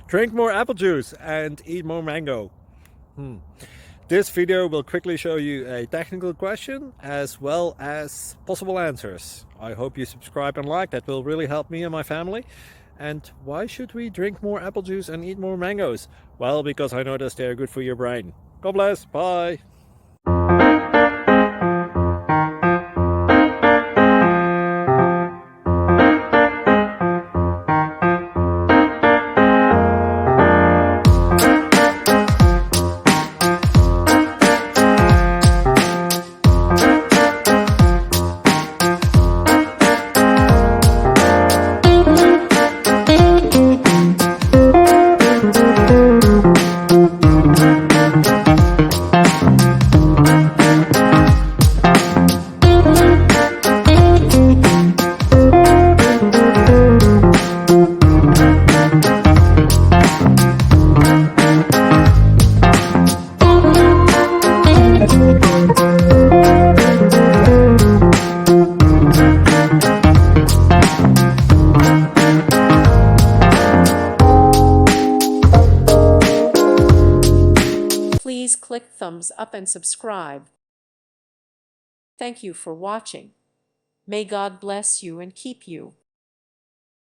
Drink more apple juice and eat more mango. This video will quickly show you a technical question as well as possible answers. I hope you subscribe and like, that will really help me and my family. And why should we drink more apple juice and eat more mangoes? Well, because I noticed they're good for your brain. God bless, bye! Please click thumbs up and subscribe. Thank you for watching. May God bless you and keep you.